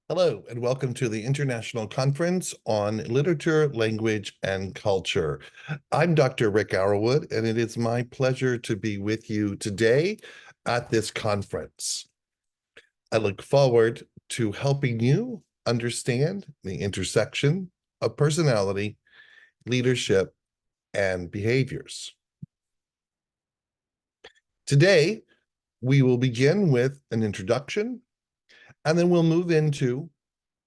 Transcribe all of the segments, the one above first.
Hello, and welcome to the International Conference on Literature, Language, and Culture. I'm Dr. Rick Arrowood, and it is my pleasure to be with you today at this conference. I look forward to helping you understand the intersection of personality, leadership, and behaviors. Today, we will begin with an introduction, and then we'll move into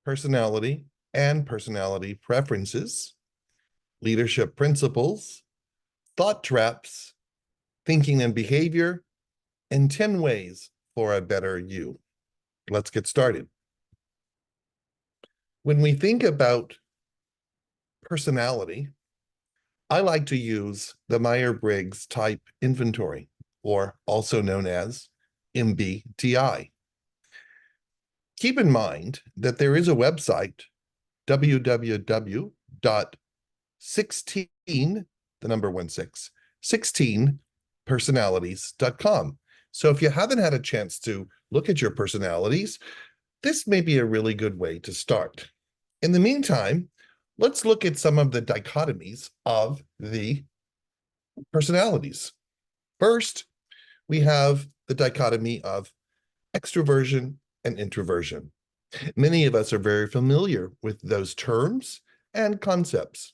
personality and personality preferences, leadership principles, thought traps, thinking and behavior, and 10 ways for a better you. Let's get started. When we think about personality, I like to use the Myers-Briggs Type Inventory, or also known as MBTI. Keep in mind that there is a website, www.16, the number 16personalities.com. So if you haven't had a chance to look at your personalities, this may be a really good way to start. In the meantime, let's look at some of the dichotomies of the personalities. First, we have the dichotomy of extroversion and introversion. Many of us are very familiar with those terms and concepts.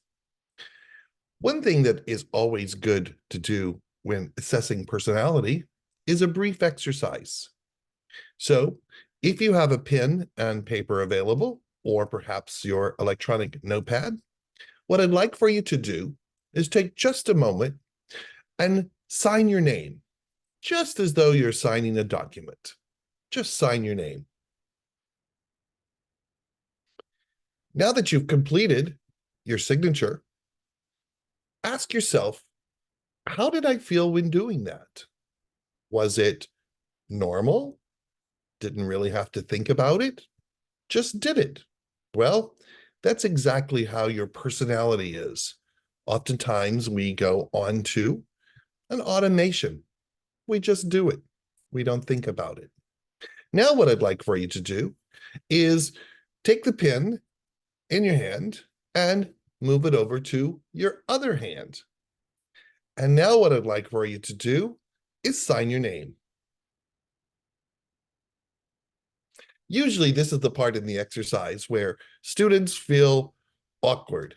One thing that is always good to do when assessing personality is a brief exercise. So if you have a pen and paper available, or perhaps your electronic notepad, what I'd like for you to do is take just a moment and sign your name, just as though you're signing a document. Just sign your name. Now that you've completed your signature, ask yourself, how did I feel when doing that? Was it normal? Didn't really have to think about it? Just did it. Well, that's exactly how your personality is. Oftentimes we go on to an automation. We just do it. We don't think about it. Now what I'd like for you to do is take the pen in your hand and move it over to your other hand. And now what I'd like for you to do is sign your name. Usually this is the part in the exercise where students feel awkward,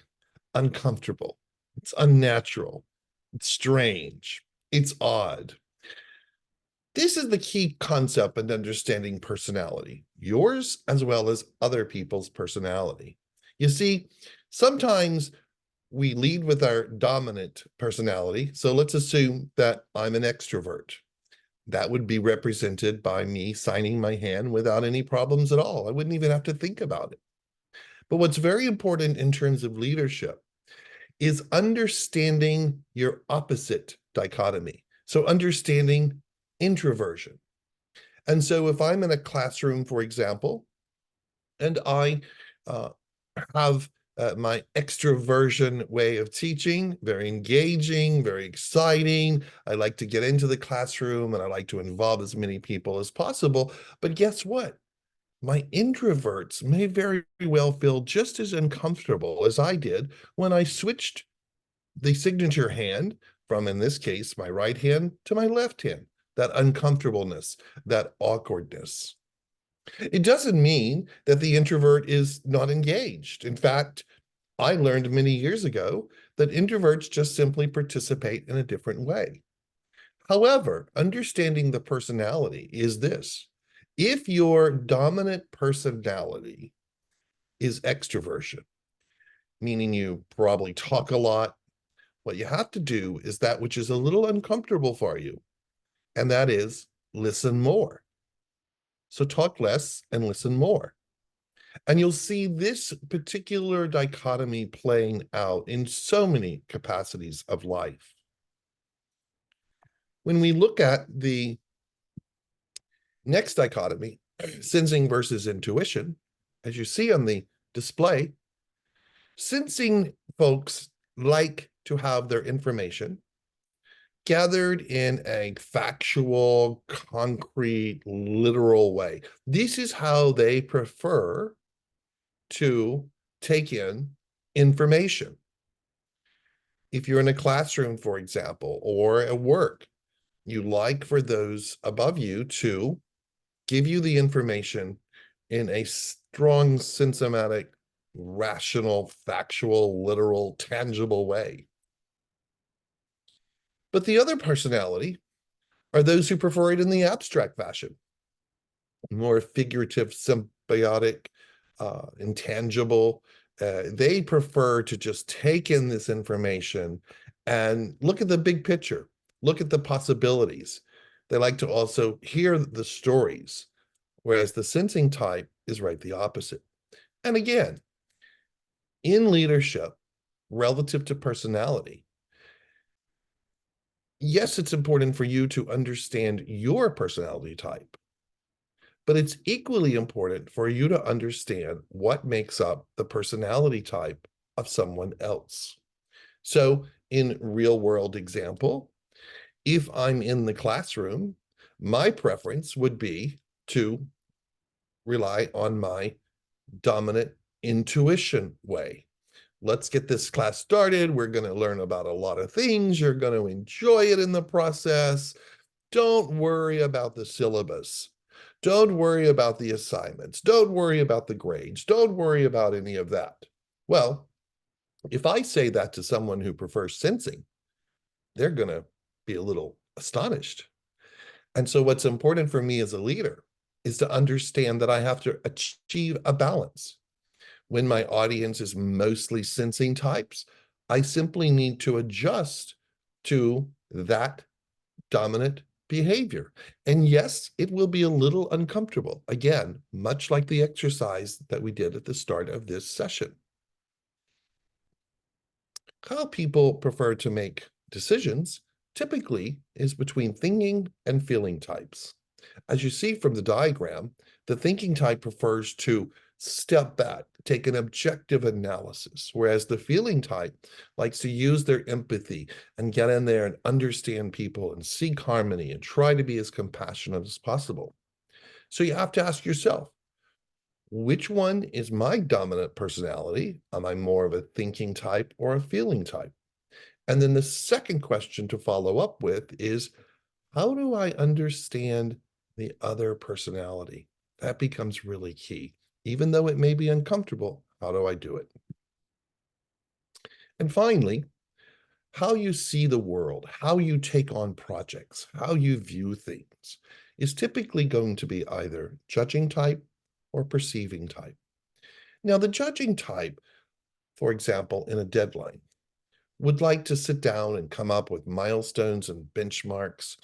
uncomfortable, it's unnatural, it's strange, it's odd. This is the key concept in understanding personality, yours as well as other people's personality. You see, sometimes we lead with our dominant personality. So let's assume that I'm an extrovert. That would be represented by me signing my hand without any problems at all. I wouldn't even have to think about it. But what's very important in terms of leadership is understanding your opposite dichotomy. So understanding introversion. And so if I'm in a classroom, for example, and I have my extroversion way of teaching, very engaging, very exciting. I like to get into the classroom and I like to involve as many people as possible. But guess what? My introverts may very well feel just as uncomfortable as I did when I switched the signature hand from, in this case, my right hand to my left hand, that uncomfortableness, that awkwardness. It doesn't mean that the introvert is not engaged. In fact, I learned many years ago that introverts just simply participate in a different way. However, understanding the personality is this. If your dominant personality is extroversion, meaning you probably talk a lot, what you have to do is that which is a little uncomfortable for you, and that is listen more. So talk less and listen more. And you'll see this particular dichotomy playing out in so many capacities of life. When we look at the next dichotomy, sensing versus intuition, as you see on the display, sensing folks like to have their information gathered in a factual, concrete, literal way. This is how they prefer to take in information. If you're in a classroom, for example, or at work, you like for those above you to give you the information in a strong, systematic, rational, factual, literal, tangible way. But the other personality are those who prefer it in the abstract fashion, more figurative, symbiotic, intangible. They prefer to just take in this information and look at the big picture, look at the possibilities. They like to also hear the stories, whereas the sensing type is right the opposite. And again, in leadership, relative to personality, yes, it's important for you to understand your personality type, but it's equally important for you to understand what makes up the personality type of someone else. So in real world example, if I'm in the classroom, my preference would be to rely on my dominant intuition way. Let's get this class started. We're going to learn about a lot of things. You're going to enjoy it in the process. Don't worry about the syllabus. Don't worry about the assignments. Don't worry about the grades. Don't worry about any of that. Well, if I say that to someone who prefers sensing, they're going to be a little astonished. And so what's important for me as a leader is to understand that I have to achieve a balance. When my audience is mostly sensing types, I simply need to adjust to that dominant behavior. And yes, it will be a little uncomfortable. Again, much like the exercise that we did at the start of this session. How people prefer to make decisions typically is between thinking and feeling types. As you see from the diagram, the thinking type prefers to step back, take an objective analysis, whereas the feeling type likes to use their empathy and get in there and understand people and seek harmony and try to be as compassionate as possible. So you have to ask yourself, which one is my dominant personality? Am I more of a thinking type or a feeling type? And then the second question to follow up with is, how do I understand the other personality? That becomes really key. Even though it may be uncomfortable, how do I do it? And finally, how you see the world, how you take on projects, how you view things is typically going to be either judging type or perceiving type. Now, the judging type, for example, in a deadline, would like to sit down and come up with milestones and benchmarks,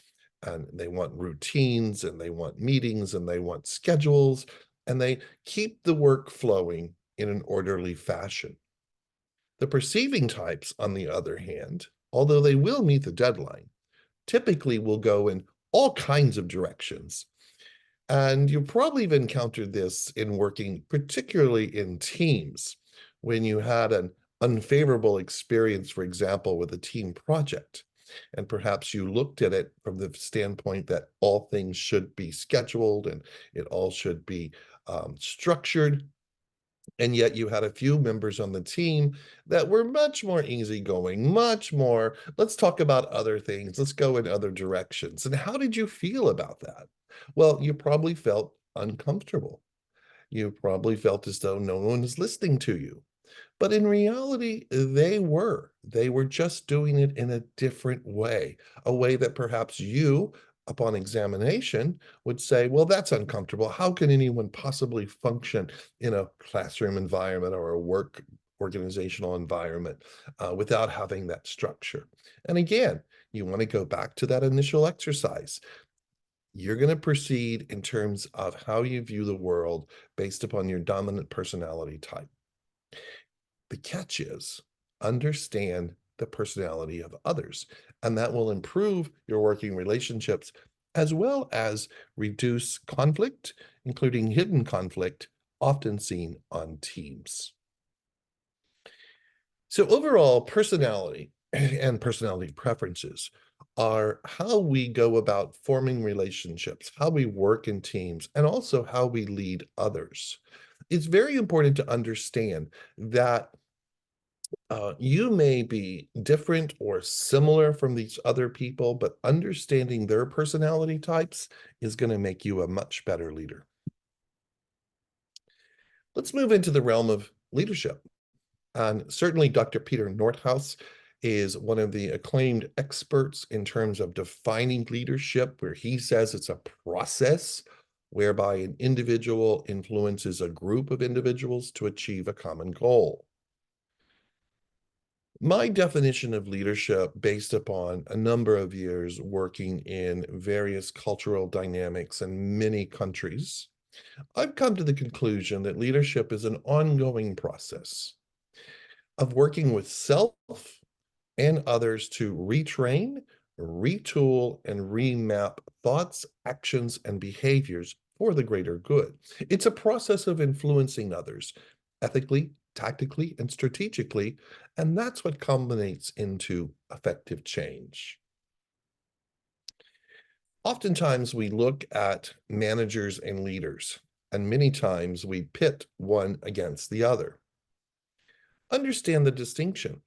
and they want routines, and they want meetings, and they want schedules, and they keep the work flowing in an orderly fashion. The perceiving types, on the other hand, although they will meet the deadline, typically will go in all kinds of directions. And you probably have encountered this in working, particularly in teams, when you had an unfavorable experience, for example, with a team project. And perhaps you looked at it from the standpoint that all things should be scheduled and it all should be structured. And yet you had a few members on the team that were much more easygoing, much more, let's talk about other things, let's go in other directions. And how did you feel about that? Well, you probably felt uncomfortable. You probably felt as though no one is listening to you. But in reality, they were. They were just doing it in a different way, a way that perhaps you, upon examination, would say, well, that's uncomfortable. How can anyone possibly function in a classroom environment or a work organizational environment without having that structure? And again, you want to go back to that initial exercise. You're going to proceed in terms of how you view the world based upon your dominant personality type. The catch is understand the personality of others, and that will improve your working relationships as well as reduce conflict, including hidden conflict, often seen on teams. So overall, personality and personality preferences are how we go about forming relationships, how we work in teams, and also how we lead others. It's very important to understand that you may be different or similar from these other people, but understanding their personality types is going to make you a much better leader. Let's move into the realm of leadership. And certainly Dr. Peter Nordhaus is one of the acclaimed experts in terms of defining leadership, where he says it's a process whereby an individual influences a group of individuals to achieve a common goal. My definition of leadership, based upon a number of years working in various cultural dynamics in many countries, I've come to the conclusion that leadership is an ongoing process of working with self and others to retrain, retool, and remap thoughts, actions, and behaviors for the greater good. It's a process of influencing others ethically, tactically, and strategically, and that's what culminates into effective change. Oftentimes, we look at managers and leaders, and many times we pit one against the other. Understand the distinction.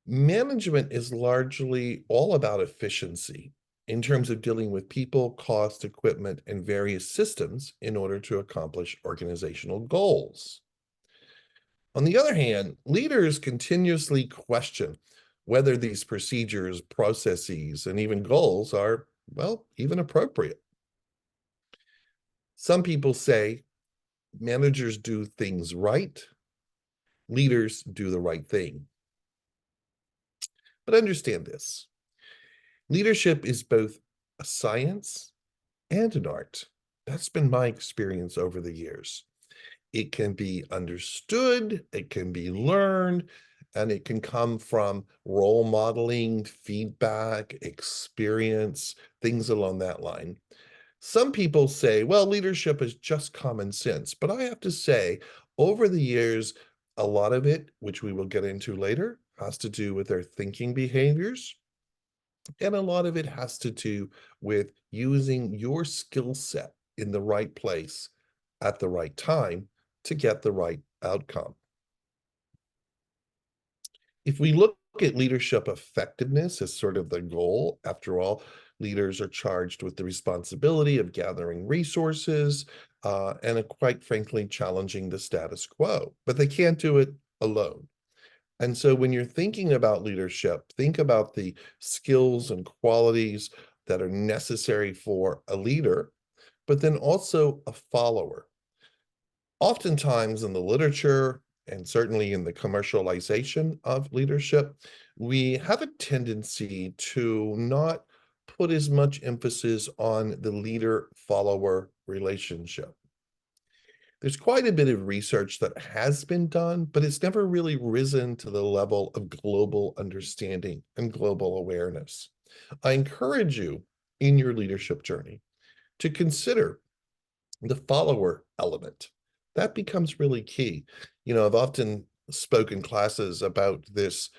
Management is largely all about efficiency in terms of dealing with people, cost, equipment, and various systems in order to accomplish organizational goals. On the other hand, leaders continuously question whether these procedures, processes, and even goals are, well, even appropriate. Some people say managers do things right, leaders do the right thing. But understand this. Leadership is both a science and an art. That's been my experience over the years. It can be understood, it can be learned, and it can come from role modeling, feedback, experience, things along that line. Some people say, well, leadership is just common sense. But I have to say, over the years, a lot of it, which we will get into later, has to do with their thinking behaviors. And a lot of it has to do with using your skill set in the right place at the right time to get the right outcome. If we look at leadership effectiveness as sort of the goal, after all, leaders are charged with the responsibility of gathering resources and quite frankly, challenging the status quo, but they can't do it alone. And so when you're thinking about leadership, think about the skills and qualities that are necessary for a leader, but then also a follower. Oftentimes in the literature, and certainly in the commercialization of leadership, we have a tendency to not put as much emphasis on the leader-follower relationship. There's quite a bit of research that has been done, but it's never really risen to the level of global understanding and global awareness. I encourage you in your leadership journey to consider the follower element. That becomes really key. You know, I've often spoken classes about this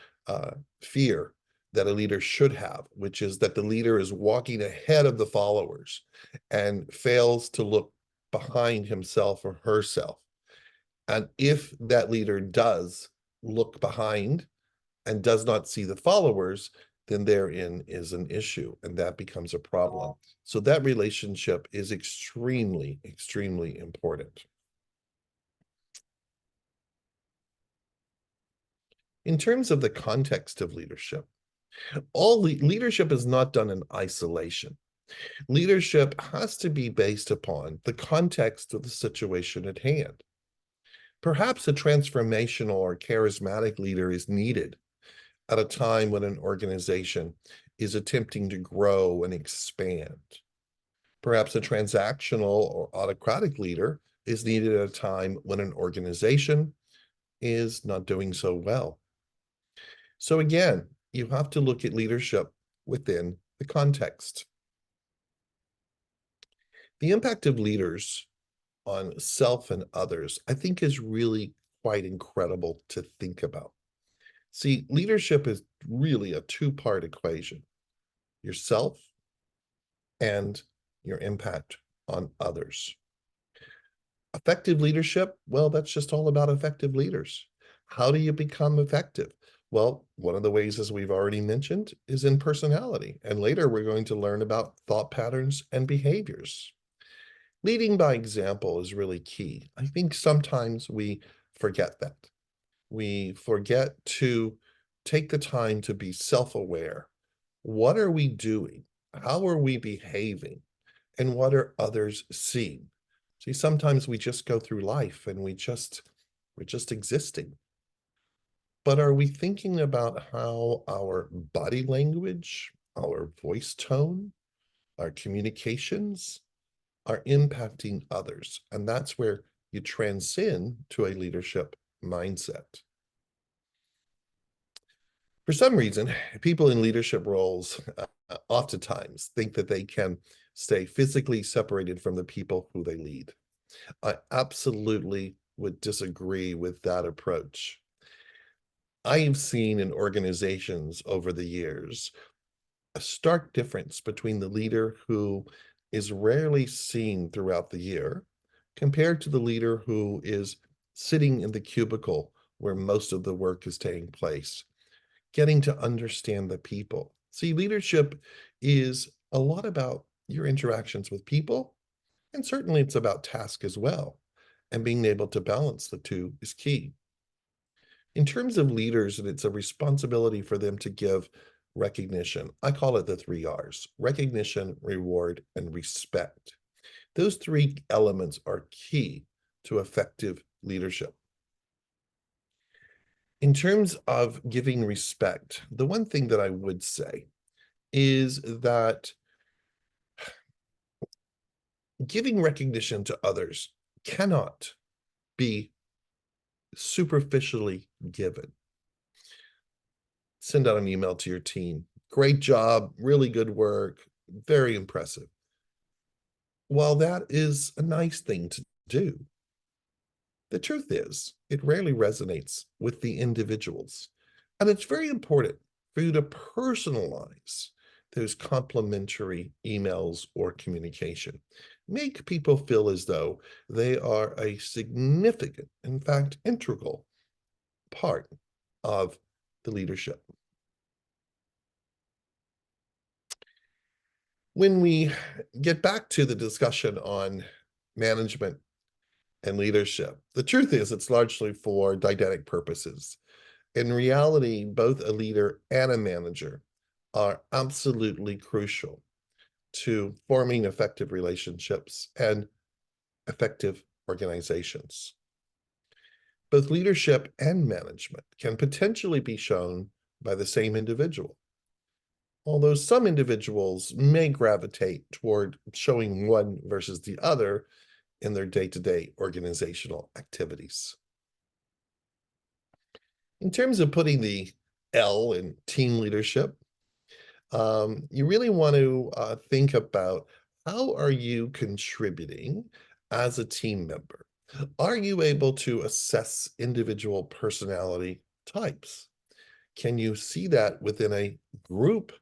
fear that a leader should have, which is that the leader is walking ahead of the followers and fails to look behind himself or herself. And if that leader does look behind and does not see the followers, then therein is an issue, and that becomes a problem. So that relationship is extremely, extremely important. In terms of the context of leadership, leadership is not done in isolation. Leadership has to be based upon the context of the situation at hand. Perhaps a transformational or charismatic leader is needed at a time when an organization is attempting to grow and expand. Perhaps a transactional or autocratic leader is needed at a time when an organization is not doing so well. So again, you have to look at leadership within the context. The impact of leaders on self and others, I think, is really quite incredible to think about. See, leadership is really a two-part equation: yourself and your impact on others. Effective leadership, well, that's just all about effective leaders. How do you become effective? Well, one of the ways, as we've already mentioned, is in personality. And later we're going to learn about thought patterns and behaviors. Leading by example is really key. I think sometimes we forget that. We forget to take the time to be self-aware. What are we doing? How are we behaving? And what are others seeing? See, sometimes we just go through life and we're just existing. But are we thinking about how our body language, our voice tone, our communications are impacting others? And that's where you transcend to a leadership mindset. For some reason, people in leadership roles oftentimes think that they can stay physically separated from the people who they lead. I absolutely would disagree with that approach. I've seen in organizations over the years a stark difference between the leader who is rarely seen throughout the year compared to the leader who is sitting in the cubicle where most of the work is taking place, getting to understand the people. See, leadership is a lot about your interactions with people, and certainly it's about task as well. And being able to balance the two is key. In terms of leaders, and it's a responsibility for them to give recognition. I call it the 3 R's: recognition, reward, and respect. Those 3 elements are key to effective leadership. In terms of giving respect, the one thing that I would say is that giving recognition to others cannot be superficially given. Send out an email to your team. Great job, really good work, very impressive. While that is a nice thing to do, the truth is it rarely resonates with the individuals. And it's very important for you to personalize those complimentary emails or communication. Make people feel as though they are a significant, in fact, integral part of the leadership. When we get back to the discussion on management and leadership, the truth is it's largely for didactic purposes. In reality, both a leader and a manager are absolutely crucial to forming effective relationships and effective organizations. Both leadership and management can potentially be shown by the same individual, although some individuals may gravitate toward showing one versus the other in their day-to-day organizational activities. In terms of putting the L in team leadership, you really want to think about, how are you contributing as a team member? Are you able to assess individual personality types? Can you see that within a group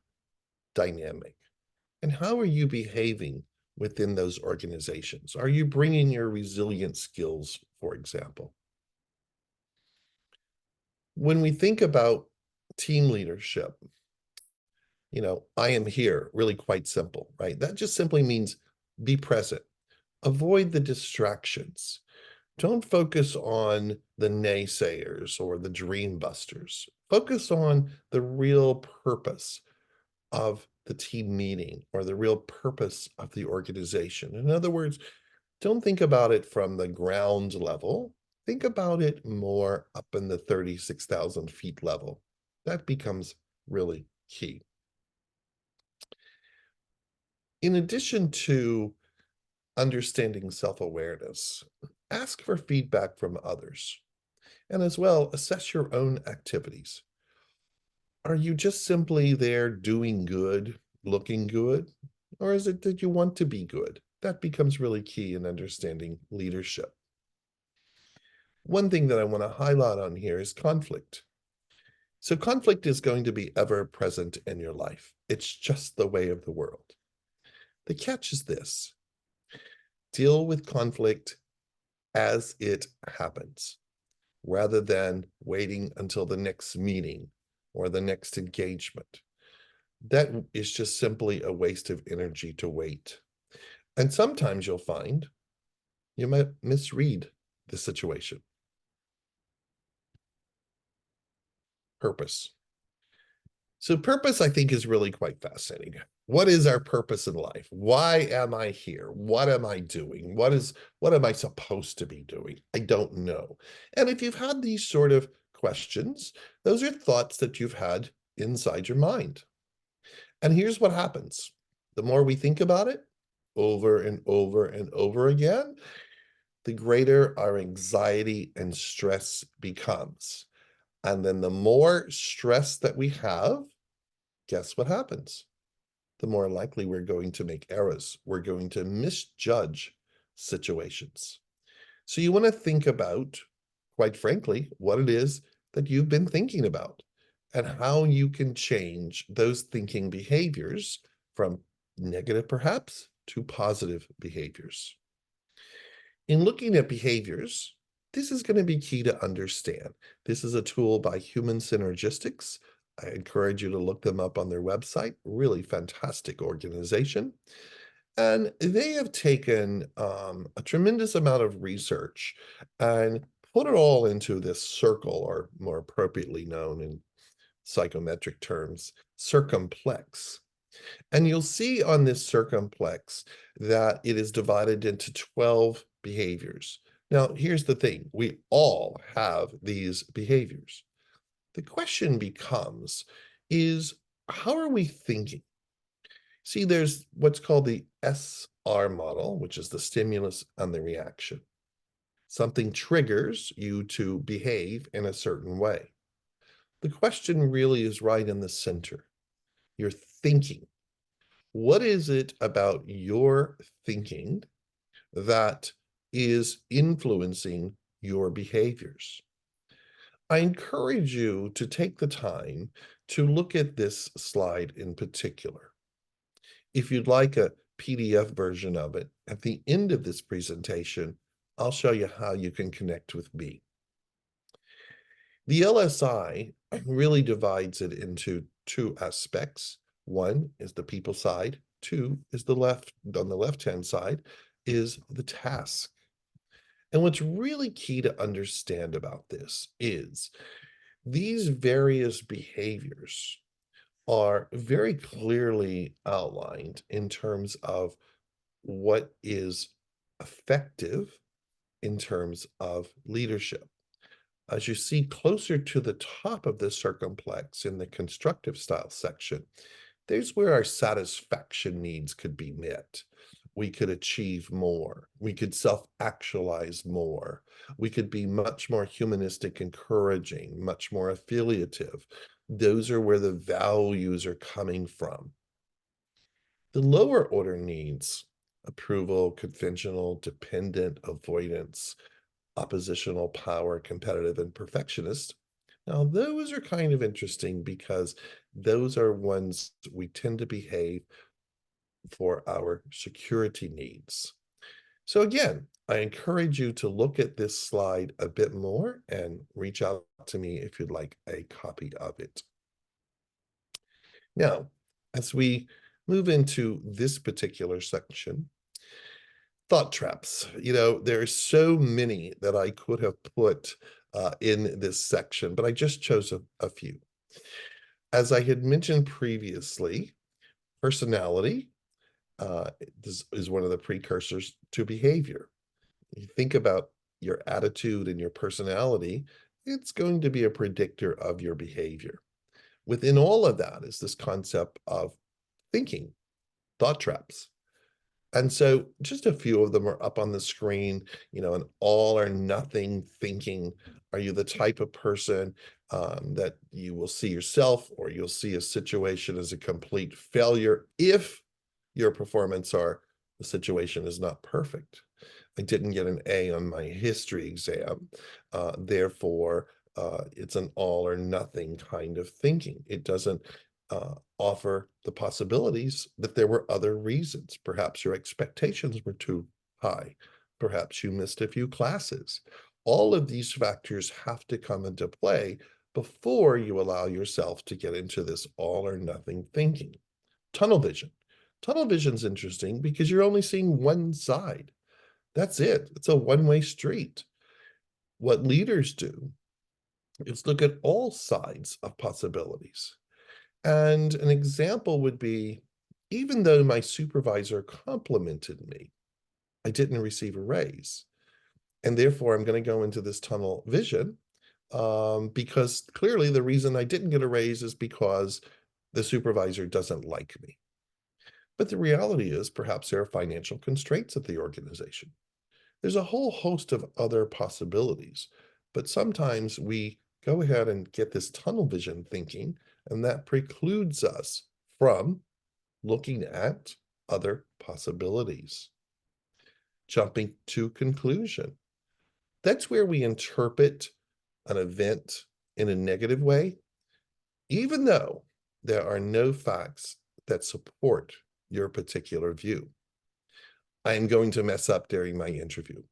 dynamic? And how are you behaving within those organizations? Are you bringing your resilient skills, for example? When we think about team leadership, I am here, really quite simple, right? That just simply means be present. Avoid the distractions. Don't focus on the naysayers or the dream busters. Focus on the real purpose of the team meeting or the real purpose of the organization. In other words, don't think about it from the ground level. Think about it more up in the 36,000 feet level. That becomes really key. In addition to understanding self-awareness, ask for feedback from others, and as well, assess your own activities. Are you just simply there doing good, looking good, or is it that you want to be good? That becomes really key in understanding leadership. One thing that I want to highlight on here is conflict. So conflict is going to be ever present in your life. It's just the way of the world. The catch is this: deal with conflict as it happens, rather than waiting until the next meeting or the next engagement. That is just simply a waste of energy to wait. And sometimes you'll find you might misread the situation. Purpose. So purpose, I think, is really quite fascinating. What is our purpose in life? Why am I here? What am I doing? What am I supposed to be doing? I don't know. And if you've had these sort of questions, those are thoughts that you've had inside your mind. And here's what happens. The more we think about it over and over and over again, the greater our anxiety and stress becomes. And then the more stress that we have, guess what happens? The more likely we're going to make errors. We're going to misjudge situations. So you want to think about, quite frankly, what it is that you've been thinking about and how you can change those thinking behaviors from negative, perhaps, to positive behaviors. In looking at behaviors, this is going to be key to understand. This is a tool by Human Synergistics. I encourage you to look them up on their website. Really fantastic organization. And they have taken a tremendous amount of research and put it all into this circle, or more appropriately known in psychometric terms, circumplex. And you'll see on this circumplex that it is divided into 12 behaviors. Now, here's the thing. We all have these behaviors. The question becomes, how are we thinking? See, there's what's called the SR model, which is the stimulus and the reaction. Something triggers you to behave in a certain way. The question really is right in the center. You're thinking. What is it about your thinking that is influencing your behaviors? I encourage you to take the time to look at this slide in particular. If you'd like a PDF version of it, at the end of this presentation, I'll show you how you can connect with me. The LSI really divides it into two aspects. One is the people side. Two is on the left-hand side, is the task. And what's really key to understand about this is these various behaviors are very clearly outlined in terms of what is effective in terms of leadership. As you see closer to the top of the circumplex in the constructive style section, there's where our satisfaction needs could be met. We could achieve more. We could self-actualize more. We could be much more humanistic, encouraging, much more affiliative. Those are where the values are coming from. The lower order needs, approval, conventional, dependent, avoidance, oppositional, power, competitive, and perfectionist. Now, those are kind of interesting because those are ones we tend to behave for our security needs. So again, I encourage you to look at this slide a bit more and reach out to me if you'd like a copy of it. Now, as we move into this particular section, thought traps. There are so many that I could have put in this section, but I just chose a few. As I had mentioned previously, personality is one of the precursors to behavior. You think about your attitude and your personality, it's going to be a predictor of your behavior. Within all of that is this concept of thinking, thought traps. And so just a few of them are up on the screen, an all or nothing thinking. Are you the type of person that you will see yourself or you'll see a situation as a complete failure if your performance or the situation is not perfect? I didn't get an A on my history exam. Therefore, It's an all or nothing kind of thinking. It doesn't offer the possibilities that there were other reasons. Perhaps your expectations were too high. Perhaps you missed a few classes. All of these factors have to come into play before you allow yourself to get into this all or nothing thinking. Tunnel vision. Tunnel vision's interesting because you're only seeing one side. That's it. It's a one-way street. What leaders do is look at all sides of possibilities. And an example would be, even though my supervisor complimented me, I didn't receive a raise. And therefore, I'm going to go into this tunnel vision because clearly the reason I didn't get a raise is because the supervisor doesn't like me. But the reality is perhaps there are financial constraints at the organization. There's a whole host of other possibilities, but sometimes we go ahead and get this tunnel vision thinking, and that precludes us from looking at other possibilities. Jumping to conclusion. That's where we interpret an event in a negative way, even though there are no facts that support your particular view. I am going to mess up during my interview.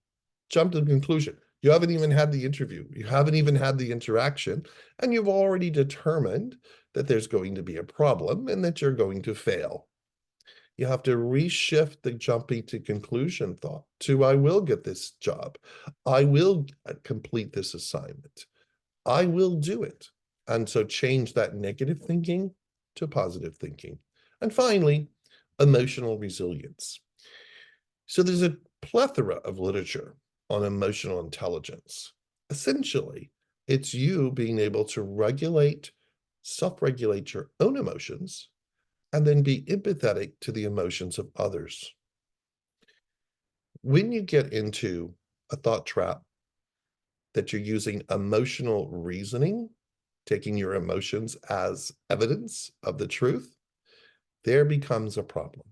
Jump to the conclusion. You haven't even had the interview. You haven't even had the interaction, and you've already determined that there's going to be a problem and that you're going to fail. You have to reshift the jumping to conclusion thought to, I will get this job. I will complete this assignment. I will do it. And so change that negative thinking to positive thinking. And finally, emotional resilience. So there's a plethora of literature on emotional intelligence. Essentially, it's you being able to regulate, self-regulate your own emotions, and then be empathetic to the emotions of others. When you get into a thought trap that you're using emotional reasoning, taking your emotions as evidence of the truth, there becomes a problem.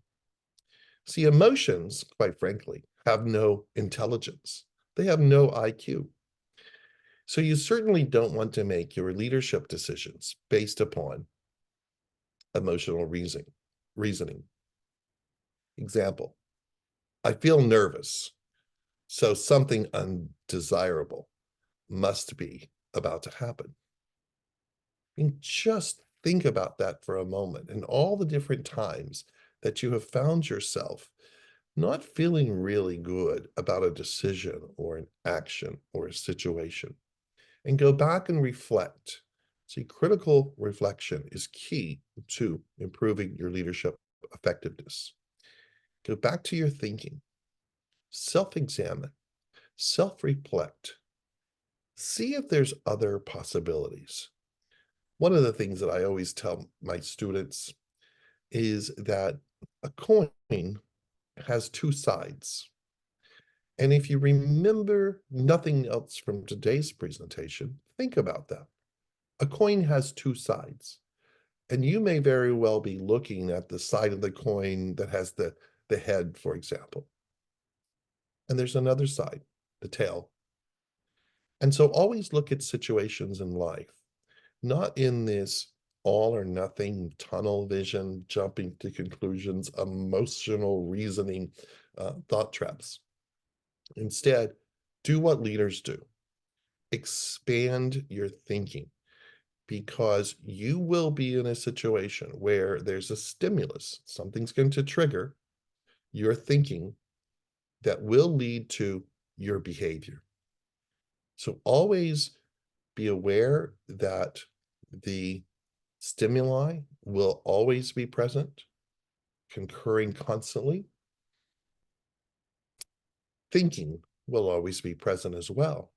See, emotions, quite frankly, have no intelligence. They have no IQ. So you certainly don't want to make your leadership decisions based upon emotional reasoning. Example, I feel nervous, so something undesirable must be about to happen. And just think about that for a moment and all the different times that you have found yourself not feeling really good about a decision or an action or a situation. And go back and reflect. See, critical reflection is key to improving your leadership effectiveness. Go back to your thinking, self-examine, self-reflect, see if there's other possibilities. One of the things that I always tell my students is that a coin has two sides. And if you remember nothing else from today's presentation, think about that. A coin has two sides. And you may very well be looking at the side of the coin that has the head, for example. And there's another side, the tail. And so always look at situations in life, not in this all or nothing tunnel vision, jumping to conclusions, emotional reasoning, thought traps. Instead, do what leaders do. Expand your thinking, because you will be in a situation where there's a stimulus, something's going to trigger your thinking that will lead to your behavior. So always be aware that the stimuli will always be present, concurring constantly. Thinking will always be present as well.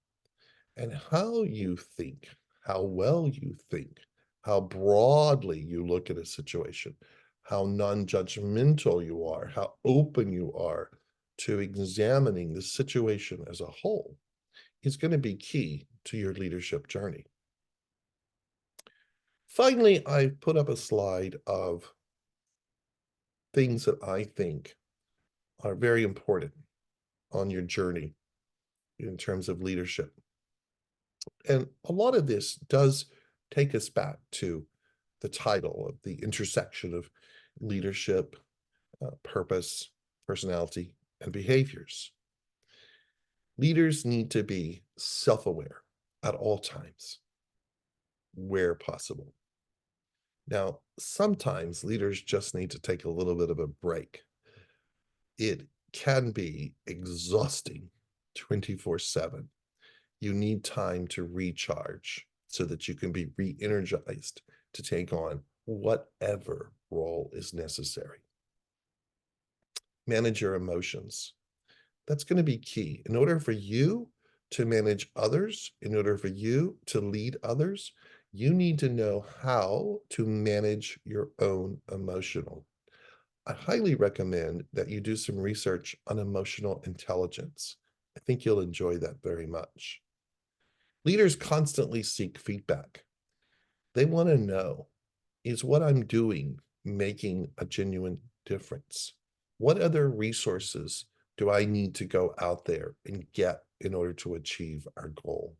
And how you think, how well you think, how broadly you look at a situation, how non-judgmental you are, how open you are to examining the situation as a whole is going to be key to your leadership journey. Finally, I put up a slide of things that I think are very important on your journey in terms of leadership. And a lot of this does take us back to the title of the intersection of leadership, purpose, personality, and behaviors. Leaders need to be self-aware at all times, where possible. Now, sometimes leaders just need to take a little bit of a break. It can be exhausting 24/7. You need time to recharge so that you can be re-energized to take on whatever role is necessary. Manage your emotions. That's going to be key. In order for you to manage others, in order for you to lead others, you need to know how to manage your own emotional. I highly recommend that you do some research on emotional intelligence. I think you'll enjoy that very much. Leaders constantly seek feedback. They want to know, is what I'm doing making a genuine difference? What other resources do I need to go out there and get in order to achieve our goal?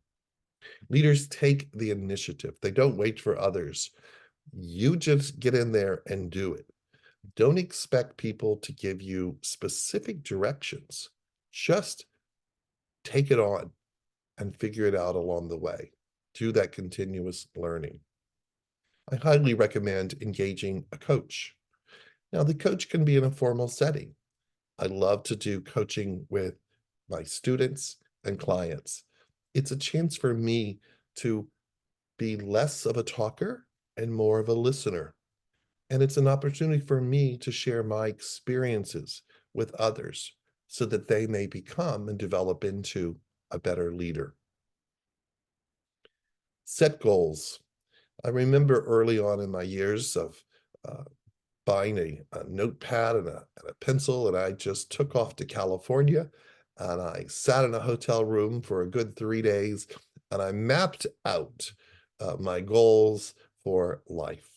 Leaders take the initiative. They don't wait for others. You just get in there and do it. Don't expect people to give you specific directions. Just take it on and figure it out along the way. Do that continuous learning. I highly recommend engaging a coach. Now, the coach can be in a formal setting. I love to do coaching with my students and clients. It's a chance for me to be less of a talker and more of a listener. And it's an opportunity for me to share my experiences with others so that they may become and develop into a better leader. Set goals. I remember early on in my years of uh, buying a notepad and a pencil, and I just took off to California, and I sat in a hotel room for a good 3 days, and I mapped out my goals for life.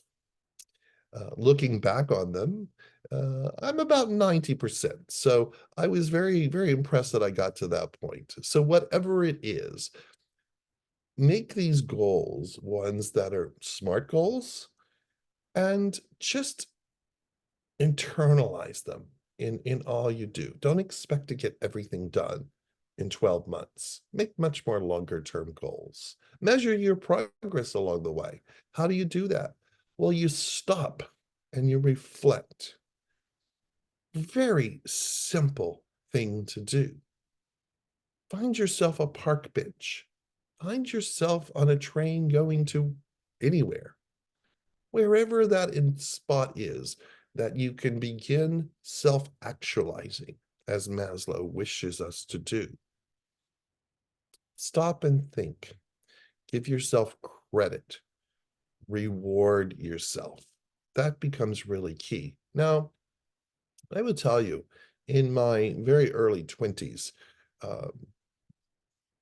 Looking back on them, I'm about 90%. So I was very, very impressed that I got to that point. So whatever it is, make these goals ones that are SMART goals and just internalize them in all you do. Don't expect to get everything done in 12 months. Make much more longer term goals. Measure your progress along the way. How do you do that? Well, you stop and you reflect. Very simple thing to do. Find yourself a park bench. Find yourself on a train going to anywhere. Wherever that spot is, that you can begin self-actualizing, as Maslow wishes us to do. Stop and think. Give yourself credit. Reward yourself. That becomes really key. Now, I would tell you, in my very early 20s, uh,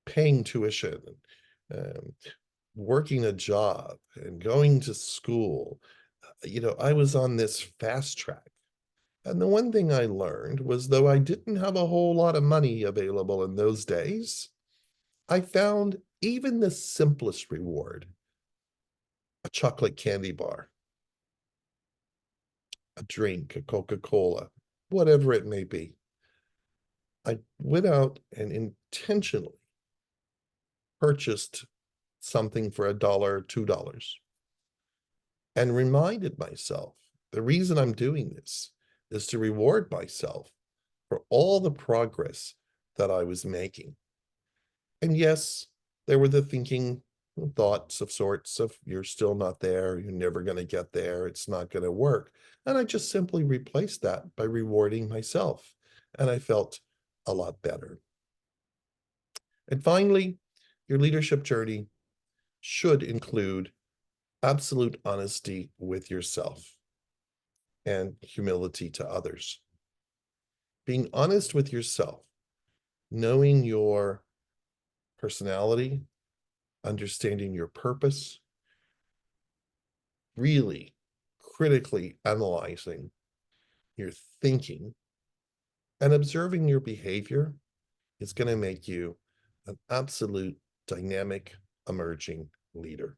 paying tuition, um, working a job, and going to school, I was on this fast track. And the one thing I learned was, though I didn't have a whole lot of money available in those days, I found even the simplest reward, a chocolate candy bar, a drink, a Coca-Cola, whatever it may be. I went out and intentionally purchased something for $1, $2, and reminded myself the reason I'm doing this is to reward myself for all the progress that I was making. And yes, there were the thinking thoughts of sorts of, you're still not there, you're never going to get there, it's not going to work. And I just simply replaced that by rewarding myself. And I felt a lot better. And finally, your leadership journey should include absolute honesty with yourself and humility to others. Being honest with yourself, knowing your personality, understanding your purpose, really critically analyzing your thinking and observing your behavior is going to make you an absolute dynamic, emerging leader.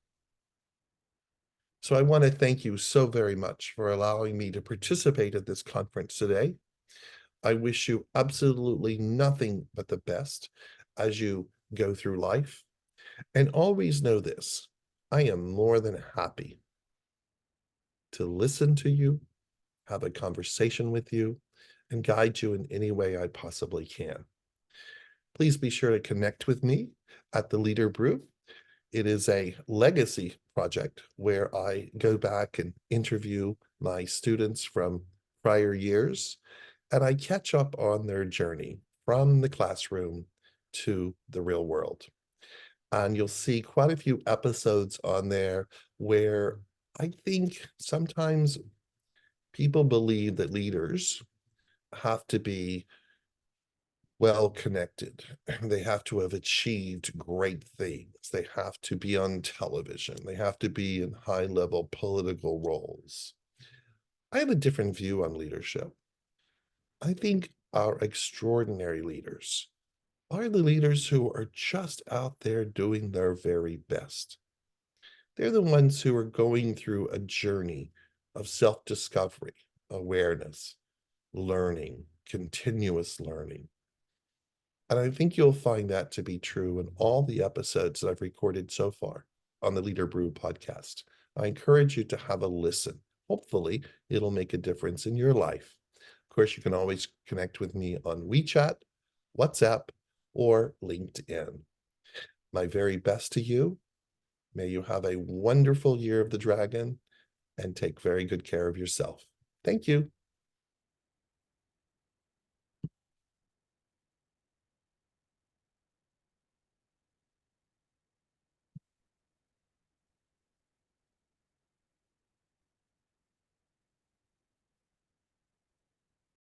So I want to thank you so very much for allowing me to participate at this conference today. I wish you absolutely nothing but the best as you go through life. And always know this, I am more than happy to listen to you, have a conversation with you, and guide you in any way I possibly can. Please be sure to connect with me at the Leader Brew. It is a legacy project where I go back and interview my students from prior years, and I catch up on their journey from the classroom to the real world. And you'll see quite a few episodes on there where I think sometimes people believe that leaders have to be well connected. They have to have achieved great things. They have to be on television. They have to be in high level political roles. I have a different view on leadership. I think our extraordinary leaders are the leaders who are just out there doing their very best. They're the ones who are going through a journey of self-discovery, awareness, learning, continuous learning. And I think you'll find that to be true in all the episodes that I've recorded so far on the Leader Brew podcast. I encourage you to have a listen. Hopefully, it'll make a difference in your life. Of course, you can always connect with me on WeChat, WhatsApp, or LinkedIn. My very best to you. May you have a wonderful year of the dragon and take very good care of yourself. Thank you.